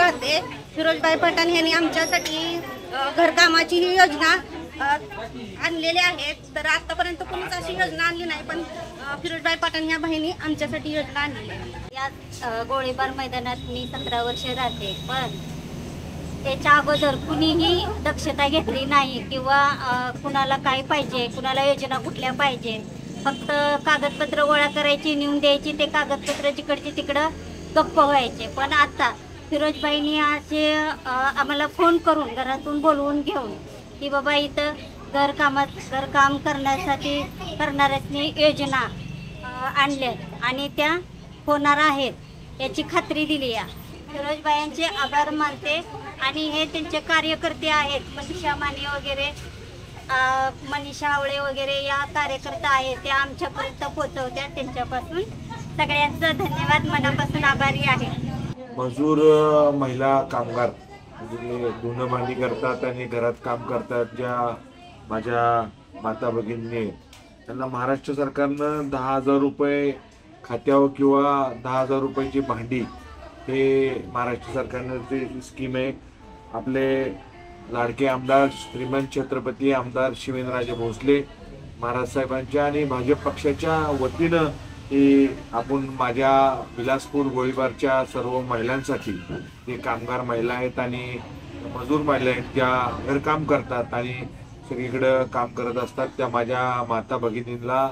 राहते. फिरोजबाई पठाण यांनी आमच्यासाठी घरकामाची ही योजना आणलेली आहेत. तर आतापर्यंत कोणीच अशी योजना आणली नाही, पण फिरोजबाई पठाण या बहिणी आमच्यासाठी योजना आणलेली आहे. या गोळीबार मैदानात मी 17 वर्ष राहते, पण त्याच्या अगोदर कुणीही दक्षता घेतली नाही किंवा कुणाला काय पाहिजे, कुणाला योजना कुठल्या पाहिजे. फक्त कागदपत्र गोळा करायची, नेऊन द्यायची, ते कागदपत्र जिकडचे तिकडं गप्प व्हायचे. पण आता फिरोजबाईंनी असे आम्हाला फोन करून घरातून बोलवून घेऊन की बाबा इथं घरकाम करण्यासाठी करणाऱ्यांनी योजना आणल्यात आणि त्या होणार आहेत याची खात्री दिली आहे. फिरोजबाईंचे आभार मानते. आणि हे त्यांचे कार्यकर्ते आहेत, मनीषा माने वगैरे, मनीषा आवळे वगैरे या कार्यकर्ता आहेत, त्या आमच्यापर्यंत पोहोचवत्या. त्यांच्यापासून सगळ्यांचं धन्यवाद, मनापासून आभारी आहे. मजूर महिला कामगार म्हणजे धुणं भांडी करतात आणि घरात काम करतात, ज्या माझ्या माता भगिनी त्यांना महाराष्ट्र सरकारनं 10,000 रुपये खात्यावर किंवा 10,000 रुपयाची भांडी हे महाराष्ट्र सरकारनं ते स्कीम आहे. आपले लाडके आमदार श्रीमंत छत्रपती आमदार शिवेंद्रराजे भोसले महाराज साहेबांच्या आणि भाजप पक्षाच्या वतीनं ही आपण माझ्या विलासपूर गोळीबारच्या सर्व महिलांसाठी, जे कामगार महिला आहेत आणि मजूर महिला आहेत, ज्या घरकाम करतात आणि सगळीकडं काम करत असतात, त्या माझ्या माता भगिनींना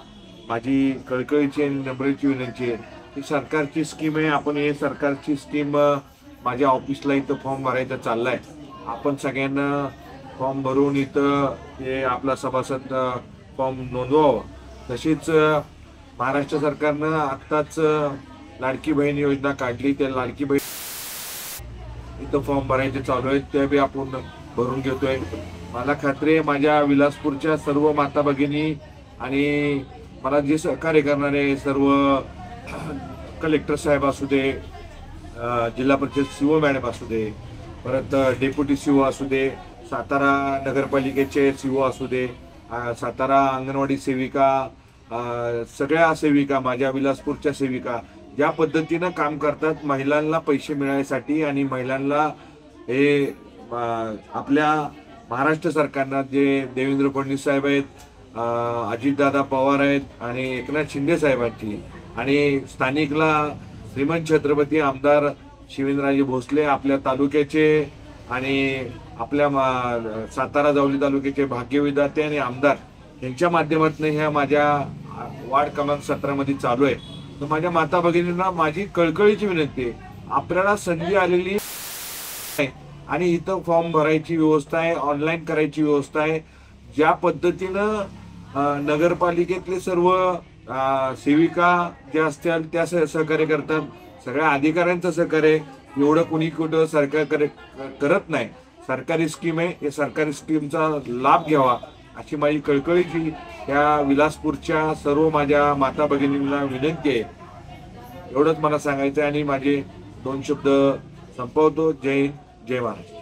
माझी कळकळीची आणि नम्रतेची विनंती आहे. ही सरकारची स्कीम आहे. आपण हे सरकारची स्कीम माझ्या ऑफिसला इथं फॉर्म भरायचा चाललाय. आपण सगळ्यांना फॉर्म भरून इथं हे आपला सभासद फॉर्म नोंदवावं. तशीच महाराष्ट्र सरकारनं आत्ताच लाडकी बहीण योजना काढली. त्या लाडकी बहीण इथं फॉर्म भरायचे चालू आहेत, ते बी आपण भरून घेतोय. मला खात्री आहे माझ्या विलासपूरच्या सर्व माता भगिनी आणि मला जे सहकार्य करणारे सर्व कलेक्टर साहेब असू दे, जिल्हा परिषद सीओ मॅडम असू दे, परत डेप्युटी सीओ असू दे, सातारा नगरपालिकेचे सीओ असू दे, सातारा अंगणवाडी सेविका, सगळ्या सेविका, माझ्या विलासपूरच्या सेविका ज्या पद्धतीनं काम करतात महिलांना पैसे मिळण्यासाठी आणि महिलांना हे आपल्या महाराष्ट्र सरकारनं जे देवेंद्र फडणवीस साहेब आहेत, अजितदादा पवार आहेत आणि एकनाथ शिंदे साहेबांची आणि स्थानिकला श्रीमंत छत्रपती आमदार शिवेंद्रराजे भोसले आपल्या तालुक्याचे आणि आपल्या सातारा जावली तालुक्याचे भाग्यविधाते आणि आमदार यांच्या माध्यमातून ह्या माझ्या वार्ड क्रमांक 17 मध्ये चालू आहे. तर माझ्या माता भगिनींना माझी कळकळीची विनंती आहे, आपल्याला संधी आलेली आहे आणि इथं फॉर्म भरायची व्यवस्था आहे, ऑनलाईन करायची व्यवस्था आहे. ज्या पद्धतीनं नगरपालिकेतले सर्व सेविका ज्या असतील त्या सहकार्य करतात, सगळ्या अधिकाऱ्यांचं सहकार्य एवढं कुणी कुठं सरकार करत नाही. सरकारी स्कीम आहे, हे सरकारी स्कीमचा लाभ घ्यावा अशी माझी कळकळीची या विलासपूरच्या सर्व माझ्या माता भगिनींना विनंती आहे. एवढंच मला सांगायचं आहे आणि माझे 2 शब्द संपवतो. जय हिंद, जय महाराष्ट्र.